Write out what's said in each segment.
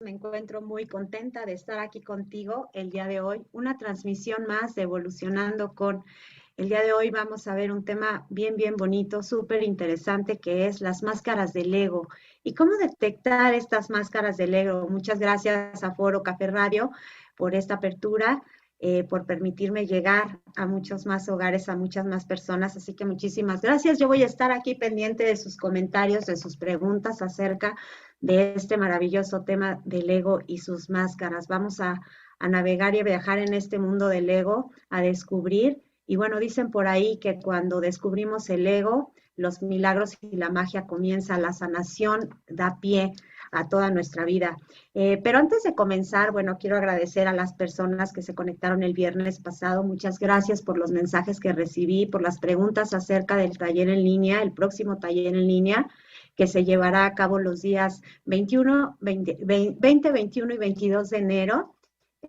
Me encuentro muy contenta de estar aquí contigo el día de hoy. Una transmisión más de Evolucionando con. El día de hoy vamos a ver un tema bien bonito, súper interesante, que es las máscaras del ego y cómo detectar estas máscaras del ego. Muchas gracias a Foro Café Radio por esta apertura, por permitirme llegar a muchos más hogares, a muchas más personas. Así que muchísimas gracias. Yo voy a estar aquí pendiente de sus comentarios, de sus preguntas acerca de este maravilloso tema del ego y sus máscaras. Vamos a navegar y a viajar en este mundo del ego, a descubrir. Y bueno, dicen por ahí que cuando descubrimos el ego, los milagros y la magia comienza, la sanación da pie a toda nuestra vida. Pero antes de comenzar, bueno, quiero agradecer a las personas que se conectaron el viernes pasado. Muchas gracias por los mensajes que recibí, por las preguntas acerca del taller en línea, el próximo taller en línea que se llevará a cabo los días 21, 20, 21 y 22 de enero.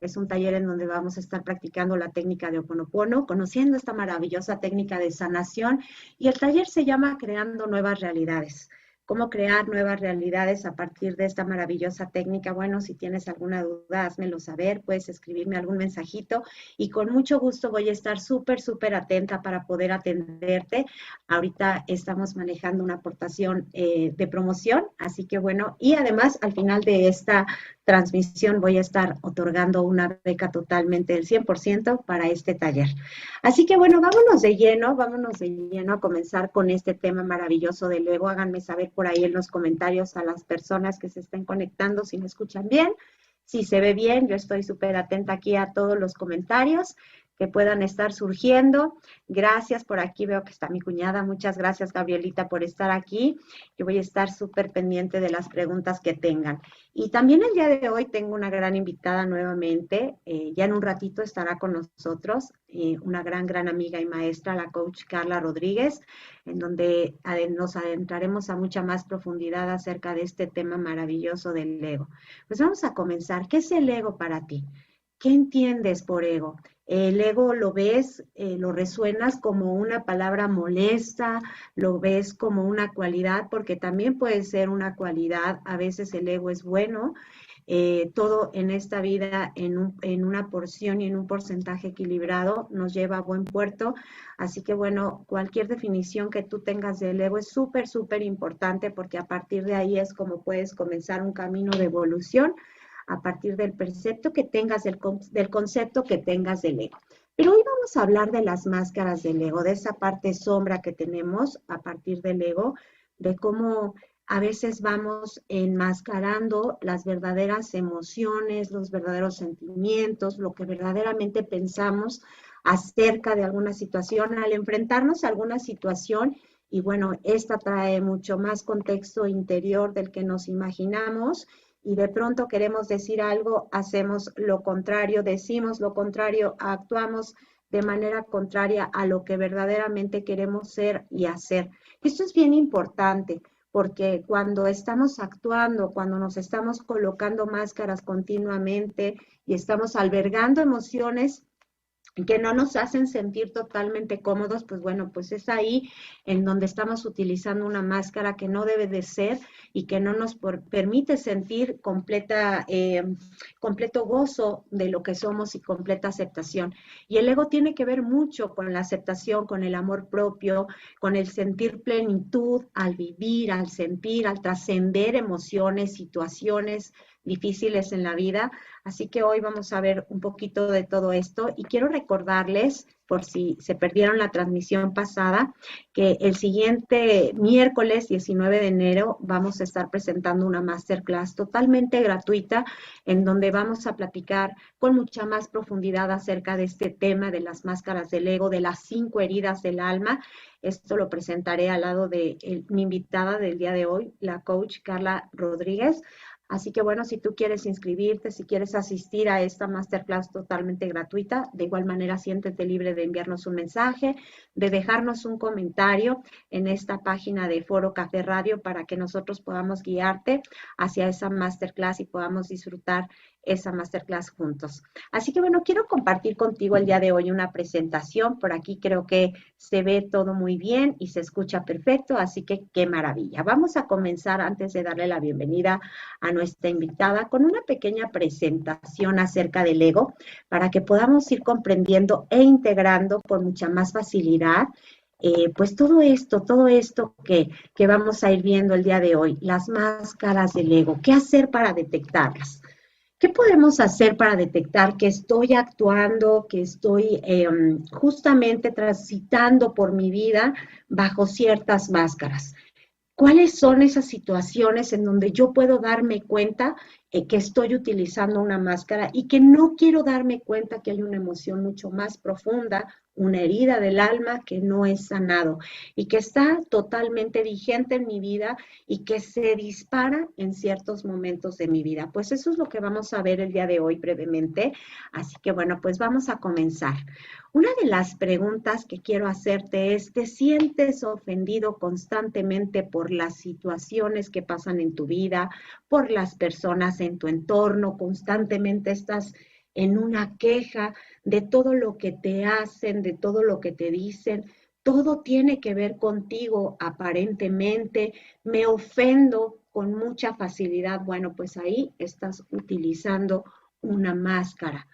Es un taller en donde vamos a estar practicando la técnica de Ho'oponopono, conociendo esta maravillosa técnica de sanación. Y el taller se llama Creando Nuevas Realidades. ¿Cómo crear nuevas realidades a partir de esta maravillosa técnica? Bueno, si tienes alguna duda, házmelo saber, puedes escribirme algún mensajito y con mucho gusto voy a estar súper atenta para poder atenderte. Ahorita estamos manejando una aportación de promoción, así que bueno, y además al final de esta transmisión voy a estar otorgando una beca totalmente del 100% para este taller. Así que bueno, vámonos de lleno a comenzar con este tema maravilloso del ego. Háganme saber por ahí en los comentarios a las personas que se estén conectando si me escuchan bien, si se ve bien. Yo estoy súper atenta aquí a todos los comentarios que puedan estar surgiendo. Gracias, por aquí veo que está mi cuñada. Muchas gracias, Gabrielita, por estar aquí. Yo voy a estar súper pendiente de las preguntas que tengan. Y también el día de hoy tengo una gran invitada nuevamente. Ya en un ratito estará con nosotros una gran amiga y maestra, la coach Carla Rodríguez, en donde nos adentraremos a mucha más profundidad acerca de este tema maravilloso del ego. Pues vamos a comenzar. ¿Qué es el ego para ti? ¿Qué entiendes por ego? El ego lo ves, lo resuenas como una palabra molesta, lo ves como una cualidad, porque también puede ser una cualidad. A veces el ego es bueno. Todo en esta vida en una porción y en un porcentaje equilibrado nos lleva a buen puerto. Así que bueno, cualquier definición que tú tengas del ego es súper importante, porque a partir de ahí es como puedes comenzar un camino de evolución a partir del precepto que tengas, del concepto que tengas del ego. Pero hoy vamos a hablar de las máscaras del ego, de esa parte sombra que tenemos a partir del ego, de cómo a veces vamos enmascarando las verdaderas emociones, los verdaderos sentimientos, lo que verdaderamente pensamos acerca de alguna situación al enfrentarnos a alguna situación. Y bueno, esta trae mucho más contexto interior del que nos imaginamos, y de pronto queremos decir algo, hacemos lo contrario, decimos lo contrario, actuamos de manera contraria a lo que verdaderamente queremos ser y hacer. Esto es bien importante, porque cuando estamos actuando, cuando nos estamos colocando máscaras continuamente y estamos albergando emociones que no nos hacen sentir totalmente cómodos, pues bueno, pues es ahí en donde estamos utilizando una máscara que no debe de ser y que no nos permite sentir completo gozo de lo que somos y completa aceptación. Y el ego tiene que ver mucho con la aceptación, con el amor propio, con el sentir plenitud al vivir, al sentir, al trascender emociones, situaciones difíciles en la vida. Así que hoy vamos a ver un poquito de todo esto y quiero recordarles, por si se perdieron la transmisión pasada, que el siguiente miércoles 19 de enero vamos a estar presentando una masterclass totalmente gratuita en donde vamos a platicar con mucha más profundidad acerca de este tema de las máscaras del ego, de las 5 heridas del alma. Esto lo presentaré al lado de mi invitada del día de hoy, la coach Carla Rodríguez. Así que bueno, si tú quieres inscribirte, si quieres asistir a esta masterclass totalmente gratuita, de igual manera siéntete libre de enviarnos un mensaje, de dejarnos un comentario en esta página de Foro Café Radio para que nosotros podamos guiarte hacia esa masterclass y podamos disfrutar esa masterclass juntos. Así que bueno, quiero compartir contigo el día de hoy una presentación. Por aquí creo que se ve todo muy bien y se escucha perfecto, así que qué maravilla. Vamos a comenzar antes de darle la bienvenida a nuestra invitada con una pequeña presentación acerca del ego para que podamos ir comprendiendo e integrando con mucha más facilidad pues todo esto que vamos a ir viendo el día de hoy, las máscaras del ego, qué hacer para detectarlas. ¿Qué podemos hacer para detectar que estoy actuando, que estoy justamente transitando por mi vida bajo ciertas máscaras? ¿Cuáles son esas situaciones en donde yo puedo darme cuenta que estoy utilizando una máscara y que no quiero darme cuenta que hay una emoción mucho más profunda, una herida del alma que no es sanado y que está totalmente vigente en mi vida y que se dispara en ciertos momentos de mi vida? Pues eso es lo que vamos a ver el día de hoy brevemente. Así que bueno, pues vamos a comenzar. Una de las preguntas que quiero hacerte es, ¿te sientes ofendido constantemente por las situaciones que pasan en tu vida, por las personas en tu entorno? ¿Constantemente estás en una queja de todo lo que te hacen, de todo lo que te dicen? Todo tiene que ver contigo aparentemente. Me ofendo con mucha facilidad. Bueno, pues ahí estás utilizando una máscara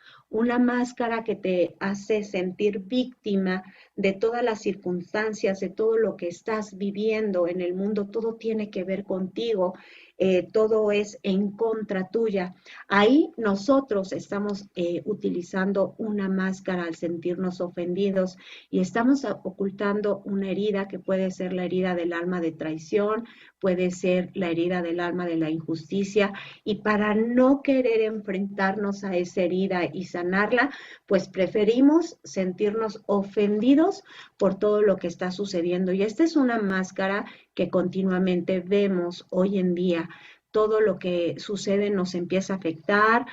que te hace sentir víctima de todas las circunstancias, de todo lo que estás viviendo en el mundo. Todo tiene que ver contigo, todo es en contra tuya. Ahí nosotros estamos utilizando una máscara al sentirnos ofendidos y estamos ocultando una herida que puede ser la herida del alma de traición, puede ser la herida del alma de la injusticia, y para no querer enfrentarnos a esa herida y sanarla, pues preferimos sentirnos ofendidos por todo lo que está sucediendo. Y esta es una máscara que continuamente vemos hoy en día. Todo lo que sucede nos empieza a afectar,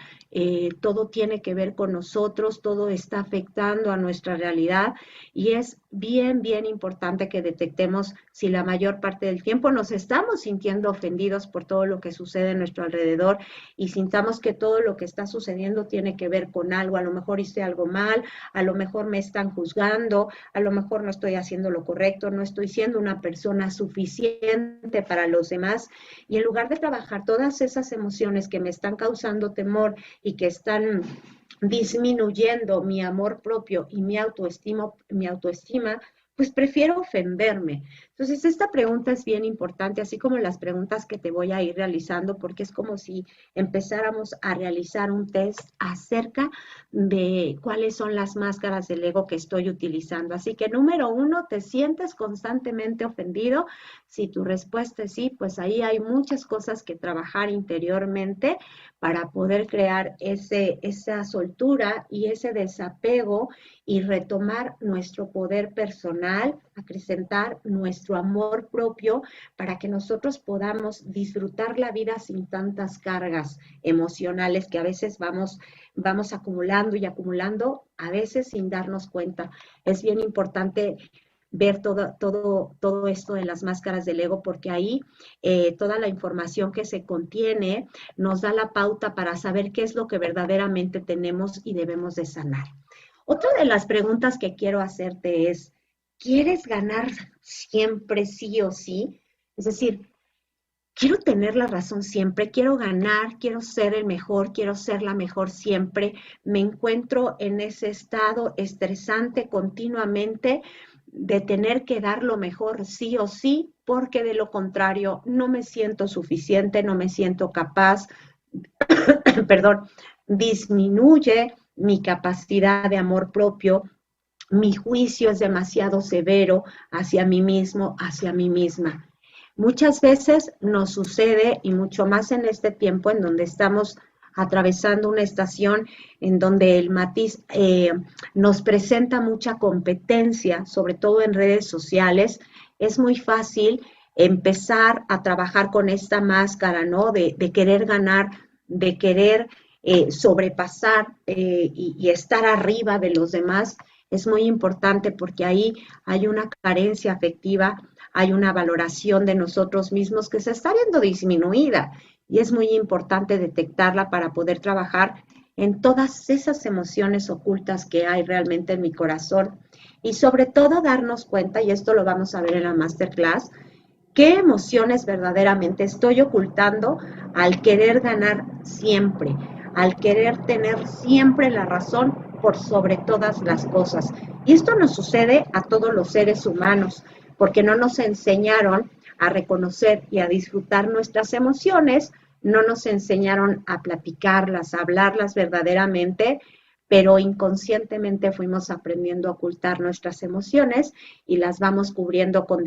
todo tiene que ver con nosotros, todo está afectando a nuestra realidad y es bien, bien importante que detectemos si la mayor parte del tiempo nos estamos sintiendo ofendidos por todo lo que sucede a nuestro alrededor y sintamos que todo lo que está sucediendo tiene que ver con algo. A lo mejor hice algo mal, a lo mejor me están juzgando, a lo mejor no estoy haciendo lo correcto, no estoy siendo una persona suficiente para los demás, y en lugar de trabajar todas esas emociones que me están causando temor y que están disminuyendo mi amor propio y mi autoestima, pues prefiero ofenderme. Entonces, esta pregunta es bien importante, así como las preguntas que te voy a ir realizando, porque es como si empezáramos a realizar un test acerca de cuáles son las máscaras del ego que estoy utilizando. Así que, número 1, ¿te sientes constantemente ofendido? Si tu respuesta es sí, pues ahí hay muchas cosas que trabajar interiormente para poder crear esa soltura y ese desapego y retomar nuestro poder personal, acrecentar nuestro amor propio para que nosotros podamos disfrutar la vida sin tantas cargas emocionales que a veces vamos acumulando y acumulando, a veces sin darnos cuenta. Es bien importante ver todo esto de las máscaras del ego, porque ahí toda la información que se contiene nos da la pauta para saber qué es lo que verdaderamente tenemos y debemos de sanar. Otra de las preguntas que quiero hacerte es, ¿quieres ganar siempre sí o sí? Es decir, quiero tener la razón siempre, quiero ganar, quiero ser el mejor, quiero ser la mejor siempre. Me encuentro en ese estado estresante continuamente de tener que dar lo mejor sí o sí, porque de lo contrario no me siento suficiente, no me siento capaz, perdón, disminuye mi capacidad de amor propio, mi juicio es demasiado severo hacia mí mismo, hacia mí misma. Muchas veces nos sucede, y mucho más en este tiempo en donde estamos atravesando una estación en donde el matiz nos presenta mucha competencia, sobre todo en redes sociales. Es muy fácil empezar a trabajar con esta máscara, ¿no? De querer ganar, de querer sobrepasar y estar arriba de los demás. Es muy importante porque ahí hay una carencia afectiva, hay una valoración de nosotros mismos que se está viendo disminuida. y es muy importante detectarla para poder trabajar en todas esas emociones ocultas que hay realmente en mi corazón y sobre todo darnos cuenta, y esto lo vamos a ver en la masterclass, qué emociones verdaderamente estoy ocultando al querer ganar siempre, al querer tener siempre la razón por sobre todas las cosas. Y esto nos sucede a todos los seres humanos, porque no nos enseñaron a reconocer y a disfrutar nuestras emociones, no nos enseñaron a platicarlas, a hablarlas verdaderamente, pero inconscientemente fuimos aprendiendo a ocultar nuestras emociones y las vamos cubriendo con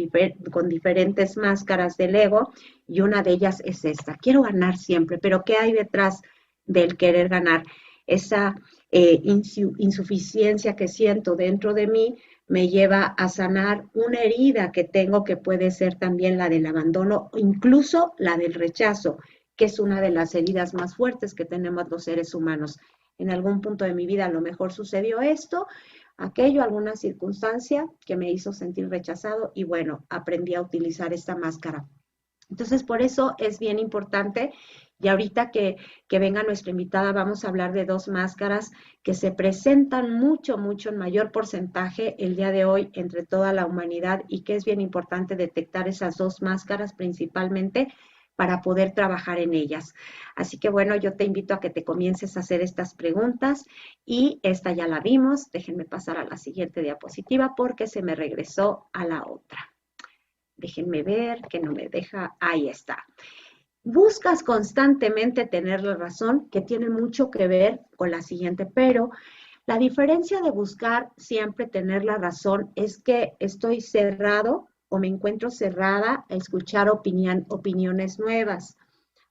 diferentes máscaras del ego, y una de ellas es esta: quiero ganar siempre, pero ¿qué hay detrás del querer ganar? Esa insuficiencia que siento dentro de mí me lleva a sanar una herida que tengo, que puede ser también la del abandono, incluso la del rechazo, que es una de las heridas más fuertes que tenemos los seres humanos. En algún punto de mi vida a lo mejor sucedió esto, aquello, alguna circunstancia que me hizo sentir rechazado, y bueno, aprendí a utilizar esta máscara. Entonces, por eso es bien importante, y ahorita que venga nuestra invitada vamos a hablar de dos máscaras que se presentan mucho, mucho en mayor porcentaje el día de hoy entre toda la humanidad, y que es bien importante detectar esas dos máscaras principalmente para poder trabajar en ellas. Así que bueno, yo te invito a que te comiences a hacer estas preguntas, y esta ya la vimos. Déjenme pasar a la siguiente diapositiva porque se me regresó a la otra. Déjenme ver que no me deja. Ahí está. Buscas constantemente tener la razón, que tiene mucho que ver con la siguiente, pero la diferencia de buscar siempre tener la razón es que estoy cerrado o me encuentro cerrada a escuchar opiniones nuevas,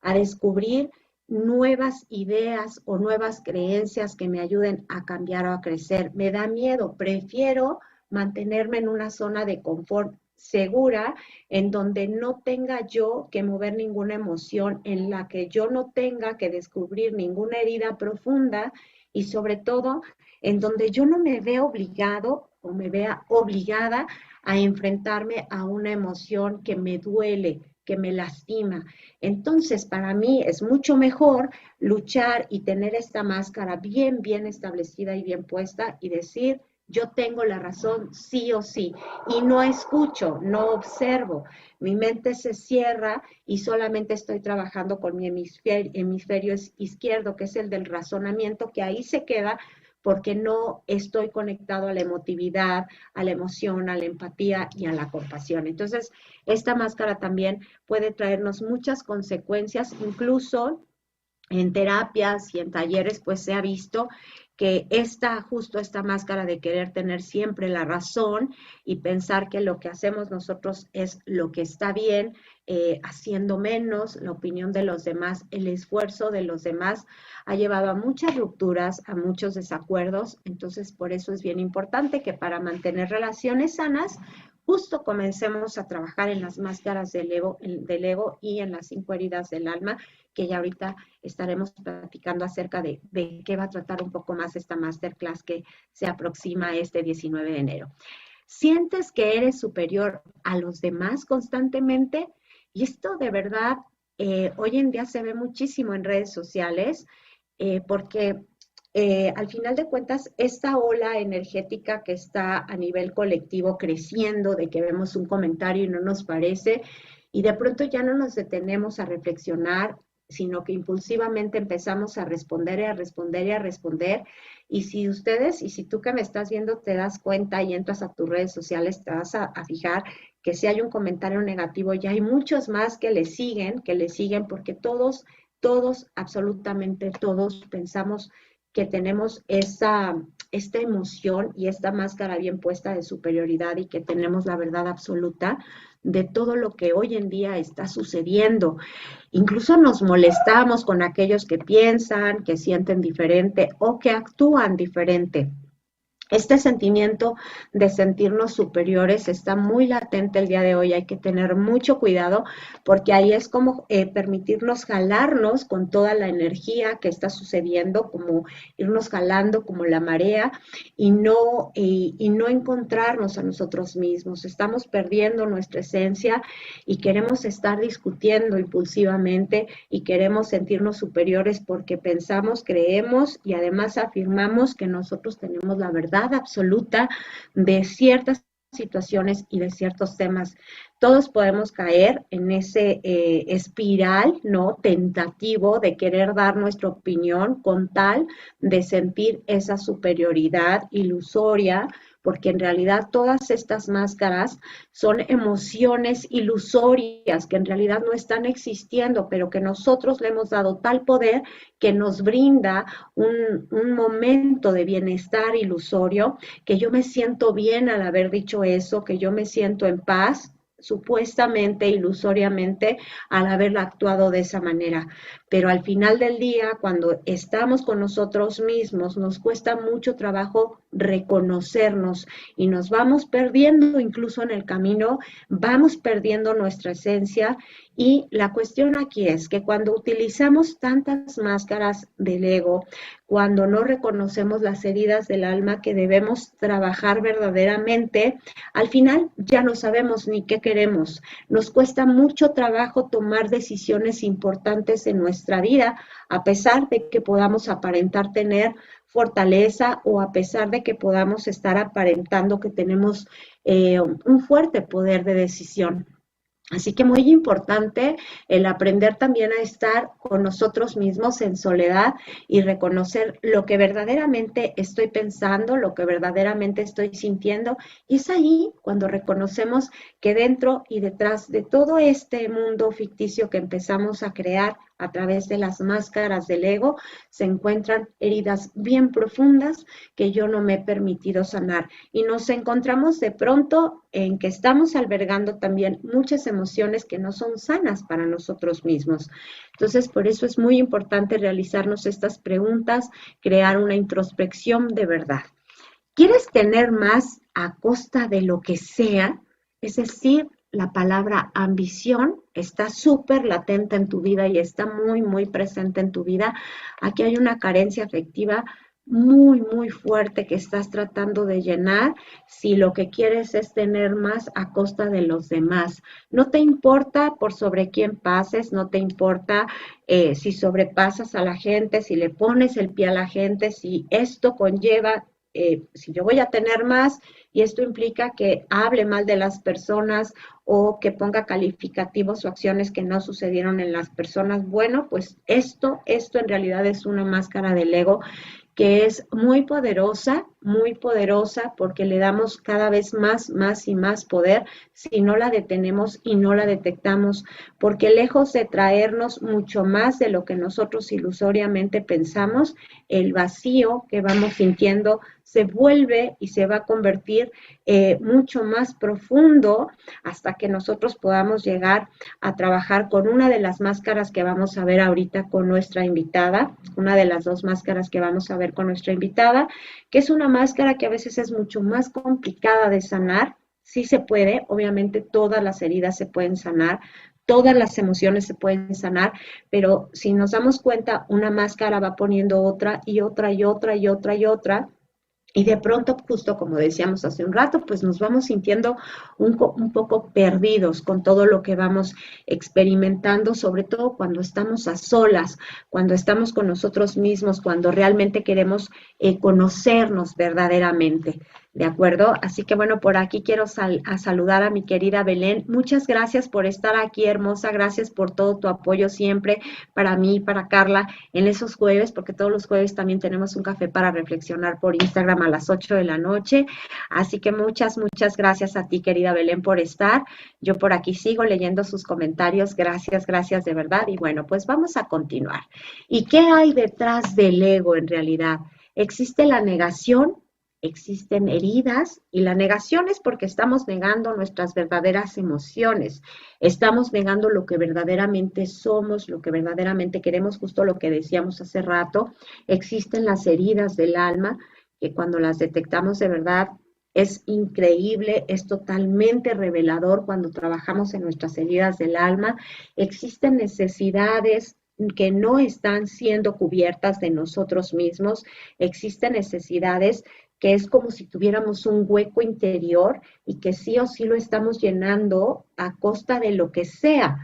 a descubrir nuevas ideas o nuevas creencias que me ayuden a cambiar o a crecer. Me da miedo, prefiero mantenerme en una zona de confort segura, en donde no tenga yo que mover ninguna emoción, en la que yo no tenga que descubrir ninguna herida profunda, y sobre todo en donde yo no me vea obligado o me vea obligada a enfrentarme a una emoción que me duele, que me lastima. Entonces, para mí es mucho mejor luchar y tener esta máscara bien, bien establecida y bien puesta, y decir: yo tengo la razón sí o sí, y no escucho, no observo. Mi mente se cierra y solamente estoy trabajando con mi hemisferio izquierdo, que es el del razonamiento, que ahí se queda porque no estoy conectado a la emotividad, a la emoción, a la empatía y a la compasión. Entonces, esta máscara también puede traernos muchas consecuencias, incluso en terapias y en talleres, pues se ha visto que justo esta máscara de querer tener siempre la razón y pensar que lo que hacemos nosotros es lo que está bien, haciendo menos la opinión de los demás, el esfuerzo de los demás, ha llevado a muchas rupturas, a muchos desacuerdos. Entonces, por eso es bien importante que para mantener relaciones sanas, justo comencemos a trabajar en las máscaras del ego y en las 5 heridas del alma, que ya ahorita estaremos platicando acerca de qué va a tratar un poco más esta masterclass que se aproxima este 19 de enero. ¿Sientes que eres superior a los demás constantemente? Y esto de verdad hoy en día se ve muchísimo en redes sociales, porque al final de cuentas, esta ola energética que está a nivel colectivo creciendo, de que vemos un comentario y no nos parece, y de pronto ya no nos detenemos a reflexionar, sino que impulsivamente empezamos a responder y a responder y a responder. Y si ustedes, y si tú que me estás viendo te das cuenta y entras a tus redes sociales, te vas a fijar que si hay un comentario negativo, ya hay muchos más que le siguen, porque todos, absolutamente todos pensamos que tenemos esta emoción y esta máscara bien puesta de superioridad, y que tenemos la verdad absoluta de todo lo que hoy en día está sucediendo. Incluso nos molestamos con aquellos que piensan, que sienten diferente o que actúan diferente. Este sentimiento de sentirnos superiores está muy latente el día de hoy. Hay que tener mucho cuidado porque ahí es como permitirnos jalarnos con toda la energía que está sucediendo, como irnos jalando como la marea y no encontrarnos a nosotros mismos. Estamos perdiendo nuestra esencia y queremos estar discutiendo impulsivamente y queremos sentirnos superiores porque pensamos, creemos y además afirmamos que nosotros tenemos la verdad absoluta de ciertas situaciones y de ciertos temas. Todos podemos caer en ese espiral, ¿no? Tentativo de querer dar nuestra opinión con tal de sentir esa superioridad ilusoria, porque en realidad todas estas máscaras son emociones ilusorias que en realidad no están existiendo, pero que nosotros le hemos dado tal poder que nos brinda un momento de bienestar ilusorio, que yo me siento bien al haber dicho eso, que yo me siento en paz, supuestamente, ilusoriamente, al haber actuado de esa manera. Pero al final del día, cuando estamos con nosotros mismos, nos cuesta mucho trabajo reconocernos y nos vamos perdiendo incluso en el camino, vamos perdiendo nuestra esencia. Y la cuestión aquí es que cuando utilizamos tantas máscaras del ego, cuando no reconocemos las heridas del alma que debemos trabajar verdaderamente, al final ya no sabemos ni qué queremos. Nos cuesta mucho trabajo tomar decisiones importantes en nuestra vida, a pesar de que podamos aparentar tener fortaleza o a pesar de que podamos estar aparentando que tenemos un fuerte poder de decisión. Así que muy importante el aprender también a estar con nosotros mismos en soledad y reconocer lo que verdaderamente estoy pensando, lo que verdaderamente estoy sintiendo. Y es ahí cuando reconocemos que dentro y detrás de todo este mundo ficticio que empezamos a crear a través de las máscaras del ego, se encuentran heridas bien profundas que yo no me he permitido sanar. Y nos encontramos de pronto en que estamos albergando también muchas emociones que no son sanas para nosotros mismos. Entonces, por eso es muy importante realizarnos estas preguntas, crear una introspección de verdad. ¿Quieres tener más a costa de lo que sea? Es decir, la palabra ambición está súper latente en tu vida y está muy, muy presente en tu vida. Aquí hay una carencia afectiva muy, muy fuerte que estás tratando de llenar si lo que quieres es tener más a costa de los demás. No te importa por sobre quién pases, no te importa si sobrepasas a la gente, si le pones el pie a la gente, si esto conlleva si yo voy a tener más y esto implica que hable mal de las personas o que ponga calificativos o acciones que no sucedieron en las personas, bueno, pues esto en realidad es una máscara del ego que es muy poderosa porque le damos cada vez más y más poder si no la detenemos y no la detectamos, porque lejos de traernos mucho más de lo que nosotros ilusoriamente pensamos, el vacío que vamos sintiendo se vuelve y se va a convertir mucho más profundo hasta que nosotros podamos llegar a trabajar con una de las máscaras que vamos a ver ahorita con nuestra invitada, una de las dos máscaras que vamos a ver con nuestra invitada, que es una máscara que a veces es mucho más complicada de sanar. Sí se puede, obviamente todas las heridas se pueden sanar, todas las emociones se pueden sanar, pero si nos damos cuenta, una máscara va poniendo otra y otra y otra y otra y otra, y de pronto, justo como decíamos hace un rato, pues nos vamos sintiendo un poco perdidos con todo lo que vamos experimentando, sobre todo cuando estamos a solas, cuando estamos con nosotros mismos, cuando realmente queremos conocernos verdaderamente. ¿De acuerdo? Así que bueno, por aquí quiero saludar a mi querida Belén. Muchas gracias por estar aquí, hermosa. Gracias por todo tu apoyo siempre para mí, para Carla, en esos jueves, porque todos los jueves también tenemos un café para reflexionar por Instagram a las 8 de la noche. Así que muchas gracias a ti, querida Belén, por estar. Yo por aquí sigo leyendo sus comentarios. Gracias de verdad. Y bueno, pues vamos a continuar. ¿Y qué hay detrás del ego en realidad? Existe la negación, existen heridas y la negación es porque estamos negando nuestras verdaderas emociones, estamos negando lo que verdaderamente somos, lo que verdaderamente queremos, justo lo que decíamos hace rato, existen las heridas del alma que cuando las detectamos de verdad es increíble, es totalmente revelador cuando trabajamos en nuestras heridas del alma. Existen necesidades que no están siendo cubiertas de nosotros mismos, existen necesidades que es como si tuviéramos un hueco interior y que sí o sí lo estamos llenando a costa de lo que sea.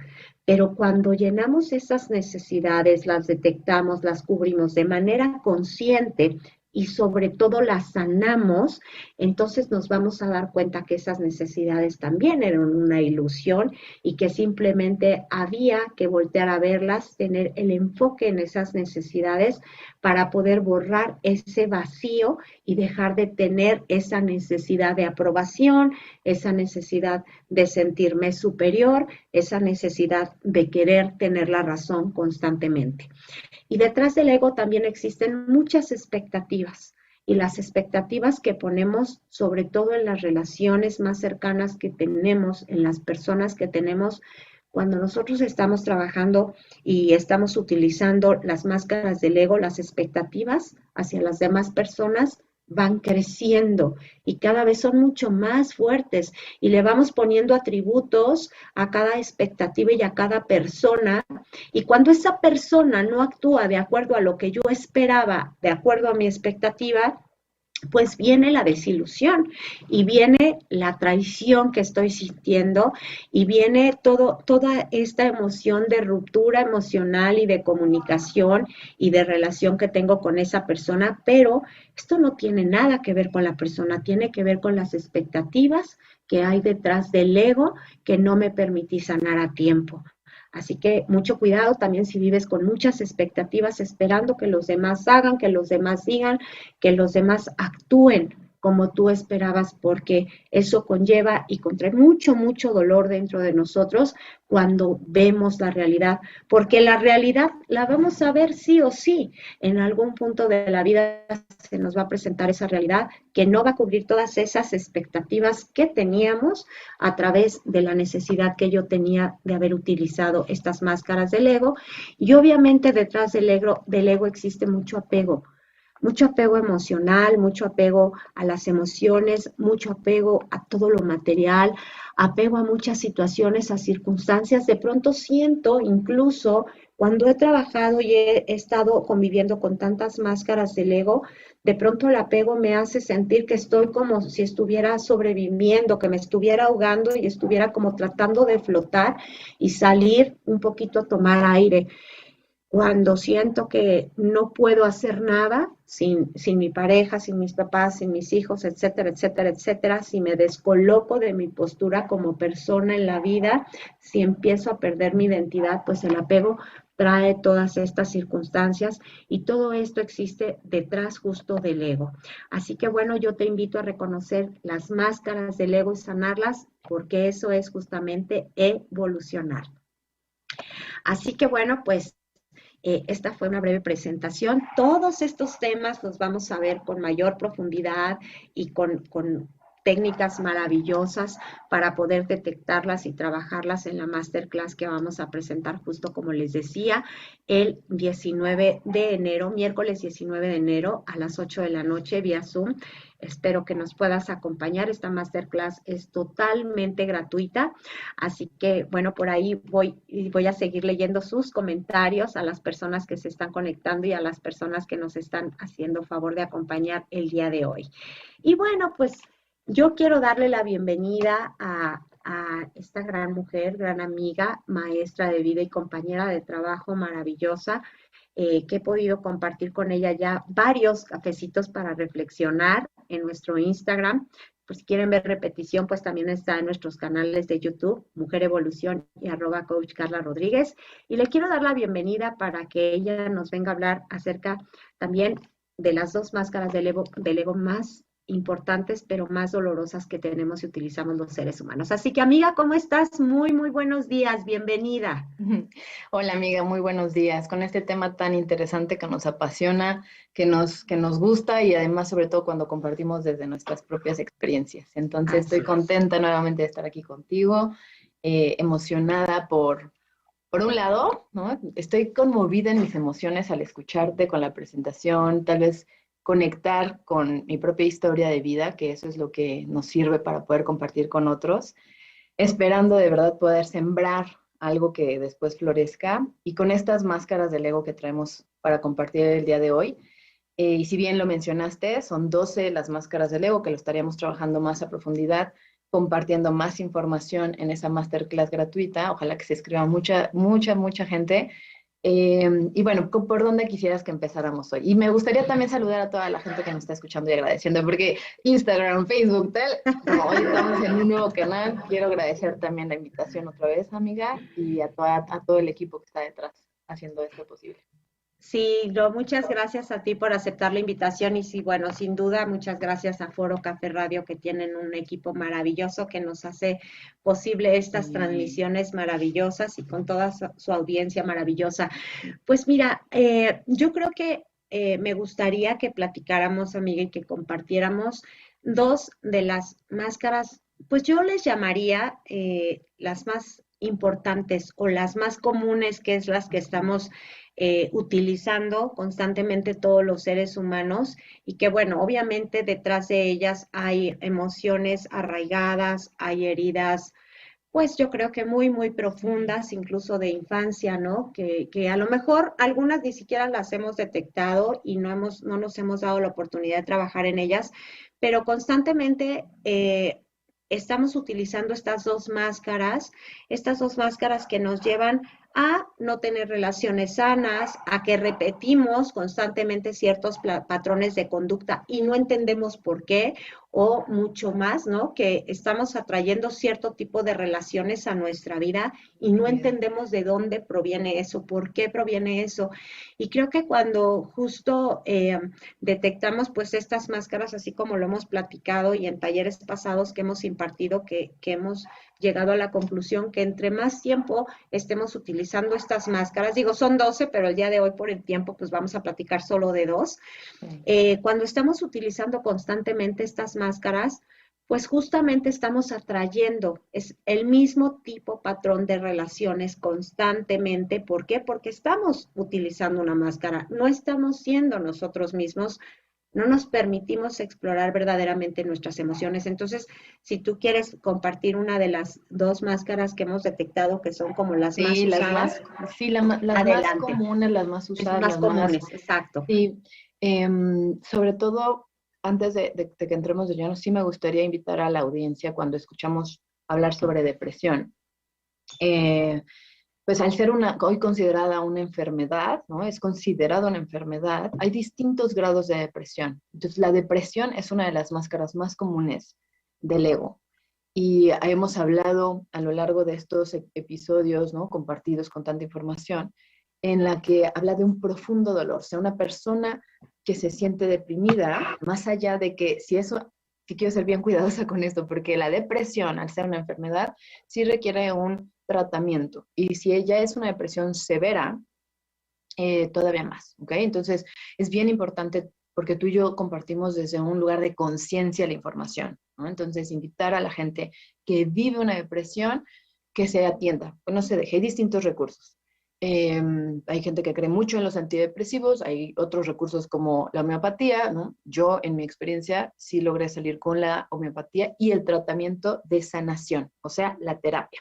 Pero cuando llenamos esas necesidades, las detectamos, las cubrimos de manera consciente y sobre todo las sanamos, entonces nos vamos a dar cuenta que esas necesidades también eran una ilusión y que simplemente había que voltear a verlas, tener el enfoque en esas necesidades para poder borrar ese vacío y dejar de tener esa necesidad de aprobación, esa necesidad de sentirme superior, esa necesidad de querer tener la razón constantemente. Y detrás del ego también existen muchas expectativas. Y las expectativas que ponemos, sobre todo en las relaciones más cercanas que tenemos, en las personas que tenemos, cuando nosotros estamos trabajando y estamos utilizando las máscaras del ego, las expectativas hacia las demás personas van creciendo y cada vez son mucho más fuertes y le vamos poniendo atributos a cada expectativa y a cada persona, y cuando esa persona no actúa de acuerdo a lo que yo esperaba, de acuerdo a mi expectativa, pues viene la desilusión y viene la traición que estoy sintiendo y viene toda esta emoción de ruptura emocional y de comunicación y de relación que tengo con esa persona, pero esto no tiene nada que ver con la persona, tiene que ver con las expectativas que hay detrás del ego que no me permití sanar a tiempo. Así que mucho cuidado también si vives con muchas expectativas esperando que los demás hagan, que los demás digan, que los demás actúen como tú esperabas, porque eso conlleva y contrae mucho, mucho dolor dentro de nosotros cuando vemos la realidad, porque la realidad la vamos a ver sí o sí. En algún punto de la vida se nos va a presentar esa realidad que no va a cubrir todas esas expectativas que teníamos a través de la necesidad que yo tenía de haber utilizado estas máscaras del ego. Y obviamente detrás del ego existe mucho apego emocional, mucho apego a las emociones, mucho apego a todo lo material, apego a muchas situaciones, a circunstancias. De pronto siento incluso cuando he trabajado y he estado conviviendo con tantas máscaras del ego, de pronto el apego me hace sentir que estoy como si estuviera sobreviviendo, que me estuviera ahogando y estuviera como tratando de flotar y salir un poquito a tomar aire. Cuando siento que no puedo hacer nada sin mi pareja, sin mis papás, sin mis hijos, etcétera, etcétera, etcétera, si me descoloco de mi postura como persona en la vida, si empiezo a perder mi identidad, pues el apego trae todas estas circunstancias y todo esto existe detrás justo del ego. Así que bueno, yo te invito a reconocer las máscaras del ego y sanarlas, porque eso es justamente evolucionar. Así que bueno, pues esta fue una breve presentación. Todos estos temas los vamos a ver con mayor profundidad y con técnicas maravillosas para poder detectarlas y trabajarlas en la masterclass que vamos a presentar justo como les decía, el 19 de enero, miércoles 19 de enero a las 8 de la noche vía Zoom. Espero que nos puedas acompañar. Esta masterclass es totalmente gratuita. Así que, bueno, por ahí voy a seguir leyendo sus comentarios a las personas que se están conectando y a las personas que nos están haciendo favor de acompañar el día de hoy. Y bueno, pues yo quiero darle la bienvenida a esta gran mujer, gran amiga, maestra de vida y compañera de trabajo maravillosa, que he podido compartir con ella ya varios cafecitos para reflexionar en nuestro Instagram. Pues si quieren ver repetición, pues también está en nuestros canales de YouTube, Mujer Evolución y @Coach Carla Rodríguez. Y le quiero dar la bienvenida para que ella nos venga a hablar acerca también de las dos máscaras del ego más importantes, pero más dolorosas que tenemos y utilizamos los seres humanos. Así que, amiga, ¿cómo estás? Muy, muy buenos días. Bienvenida. Hola amiga, muy buenos días. Con este tema tan interesante que nos apasiona, que nos gusta y además sobre todo cuando compartimos desde nuestras propias experiencias. Entonces estoy contenta nuevamente de estar aquí contigo, emocionada por un lado, ¿no? Estoy conmovida en mis emociones al escucharte con la presentación, tal vez conectar con mi propia historia de vida, que eso es lo que nos sirve para poder compartir con otros, esperando de verdad poder sembrar algo que después florezca. Y con estas máscaras del ego que traemos para compartir el día de hoy, y si bien lo mencionaste, son 12 las máscaras del ego que lo estaríamos trabajando más a profundidad, compartiendo más información en esa masterclass gratuita. Ojalá que se escriba mucha gente. Y bueno, ¿por dónde quisieras que empezáramos hoy? Y me gustaría también saludar a toda la gente que nos está escuchando y agradeciendo, porque Instagram, Facebook, tal, como hoy estamos en un nuevo canal, quiero agradecer también la invitación otra vez, amiga, y a todo el equipo que está detrás haciendo esto posible. Sí, no, muchas gracias a ti por aceptar la invitación y sí, bueno, sin duda, muchas gracias a Foro Café Radio que tienen un equipo maravilloso que nos hace posible estas transmisiones maravillosas y con toda su audiencia maravillosa. Pues mira, yo creo que me gustaría que platicáramos, amiga, y que compartiéramos dos de las máscaras, pues yo les llamaría las más importantes o las más comunes, que es las que estamos utilizando constantemente todos los seres humanos y que bueno, obviamente detrás de ellas hay emociones arraigadas, hay heridas, pues yo creo que muy profundas, incluso de infancia, ¿no? Que a lo mejor algunas ni siquiera las hemos detectado y no nos hemos dado la oportunidad de trabajar en ellas, pero constantemente estamos utilizando estas dos máscaras que nos llevan a no tener relaciones sanas, a que repetimos constantemente ciertos patrones de conducta y no entendemos por qué, o mucho más, ¿no? Que estamos atrayendo cierto tipo de relaciones a nuestra vida y no entendemos de dónde proviene eso, por qué proviene eso. Y creo que cuando justo detectamos pues estas máscaras, así como lo hemos platicado y en talleres pasados que hemos impartido, que hemos llegado a la conclusión que entre más tiempo estemos utilizando estas máscaras, digo, son 12, pero el día de hoy por el tiempo, pues vamos a platicar solo de dos. Cuando estamos utilizando constantemente estas máscaras, pues justamente estamos atrayendo es el mismo tipo patrón de relaciones constantemente. ¿Por qué? Porque estamos utilizando una máscara, no estamos siendo nosotros mismos, no nos permitimos explorar verdaderamente nuestras emociones. Entonces, si tú quieres compartir una de las dos máscaras que hemos detectado que son como las más usadas, las más comunes, las más usadas, más comunes, exacto. Sí, sobre todo, antes de que entremos de lleno, sí me gustaría invitar a la audiencia cuando escuchamos hablar sobre depresión. Pues al ser hoy considerada una enfermedad, ¿no? Es considerada una enfermedad, hay distintos grados de depresión. Entonces, la depresión es una de las máscaras más comunes del ego. Y hemos hablado a lo largo de estos episodios, ¿no? Compartidos con tanta información, en la que habla de un profundo dolor. O sea, una persona que se siente deprimida, más allá de que si eso, sí quiero ser bien cuidadosa con esto, porque la depresión, al ser una enfermedad, sí requiere un tratamiento. Y si ella es una depresión severa, todavía más, ¿ok? Entonces, es bien importante porque tú y yo compartimos desde un lugar de conciencia la información, ¿no? Entonces, invitar a la gente que vive una depresión que se atienda, pues no se deje, hay distintos recursos. Hay gente que cree mucho en los antidepresivos, hay otros recursos como la homeopatía, ¿no? Yo, en mi experiencia, sí logré salir con la homeopatía y el tratamiento de sanación, o sea, la terapia.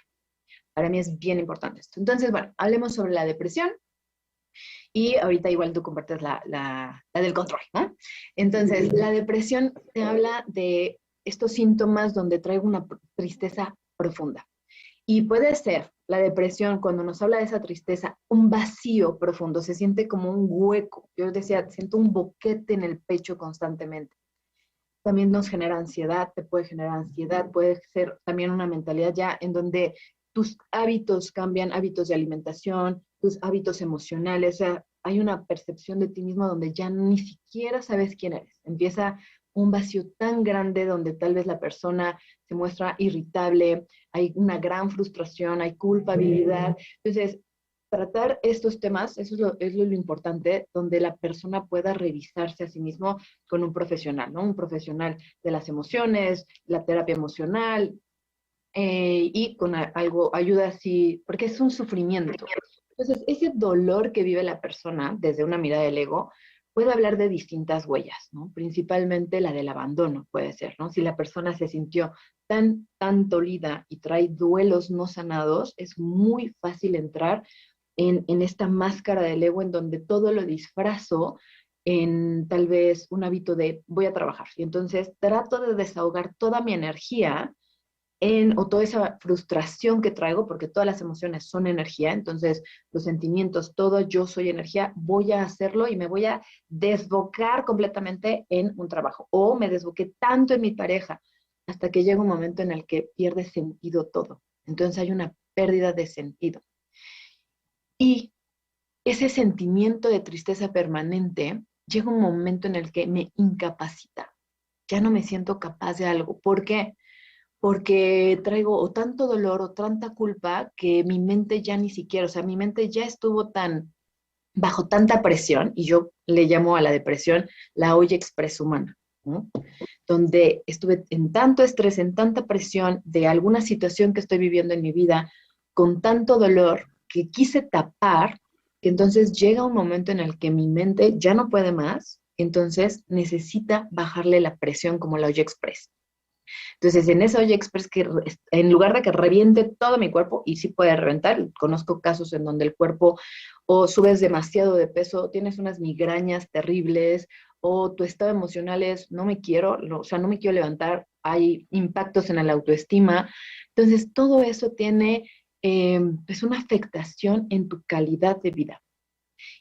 Para mí es bien importante esto. Entonces, bueno, hablemos sobre la depresión y ahorita igual tú compartes la del control, ¿no? Entonces, la depresión te habla de estos síntomas donde traigo una tristeza profunda. Y puede ser la depresión, cuando nos habla de esa tristeza, un vacío profundo, se siente como un hueco. Yo decía, siento un boquete en el pecho constantemente. También nos genera ansiedad, te puede generar ansiedad, puede ser también una mentalidad ya en donde tus hábitos cambian, hábitos de alimentación, tus hábitos emocionales, o sea, hay una percepción de ti mismo donde ya ni siquiera sabes quién eres. Empieza un vacío tan grande donde tal vez la persona se muestra irritable, hay una gran frustración, hay culpabilidad. Entonces, tratar estos temas, eso es lo importante, donde la persona pueda revisarse a sí mismo con un profesional, ¿no? Un profesional de las emociones, la terapia emocional, y con algo, ayuda así, porque es un sufrimiento. Entonces, ese dolor que vive la persona desde una mirada del ego, puede hablar de distintas huellas, ¿no? Principalmente la del abandono, puede ser, ¿no? Si la persona se sintió tan dolida y trae duelos no sanados, es muy fácil entrar en esta máscara del ego en donde todo lo disfrazo en tal vez un hábito de voy a trabajar. Y entonces trato de desahogar toda mi energía o toda esa frustración que traigo, porque todas las emociones son energía, entonces los sentimientos, todo yo soy energía, voy a hacerlo y me voy a desbocar completamente en un trabajo. O me desboqué tanto en mi pareja hasta que llega un momento en el que pierde sentido todo. Entonces hay una pérdida de sentido. Y ese sentimiento de tristeza permanente llega un momento en el que me incapacita. Ya no me siento capaz de algo. ¿Por qué? Porque traigo o tanto dolor o tanta culpa que mi mente ya ni siquiera, o sea, mi mente ya estuvo bajo tanta presión, y yo le llamo a la depresión la olla express humana, ¿no? Donde estuve en tanto estrés, en tanta presión de alguna situación que estoy viviendo en mi vida, con tanto dolor que quise tapar, que entonces llega un momento en el que mi mente ya no puede más, entonces necesita bajarle la presión como la olla express. Entonces, en esa olla express, que en lugar de que reviente todo mi cuerpo, y sí puede reventar, conozco casos en donde el cuerpo o subes demasiado de peso, tienes unas migrañas terribles, o tu estado emocional es no me quiero, no, o sea, no me quiero levantar, hay impactos en la autoestima. Entonces, todo eso tiene pues una afectación en tu calidad de vida.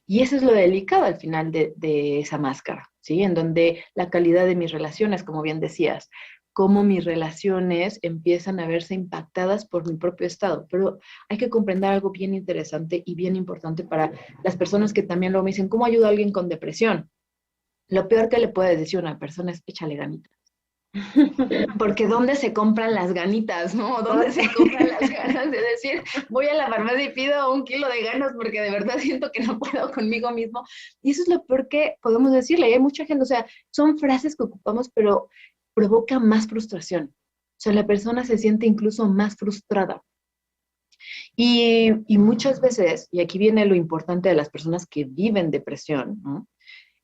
Y eso es lo delicado al final de esa máscara, ¿sí? En donde la calidad de mis relaciones, como bien decías, cómo mis relaciones empiezan a verse impactadas por mi propio estado. Pero hay que comprender algo bien interesante y bien importante para las personas que también lo me dicen, ¿cómo ayuda a alguien con depresión? Lo peor que le puede decir a una persona es échale ganitas. Porque ¿dónde se compran las ganitas, no? ¿Dónde se compran las ganas de decir, voy a la farmacia y pido 1 kilo de ganas porque de verdad siento que no puedo conmigo mismo? Y eso es lo peor que podemos decirle. Y hay mucha gente, o sea, son frases que ocupamos, pero provoca más frustración. O sea, la persona se siente incluso más frustrada. Y muchas veces, y aquí viene lo importante de las personas que viven depresión, ¿no?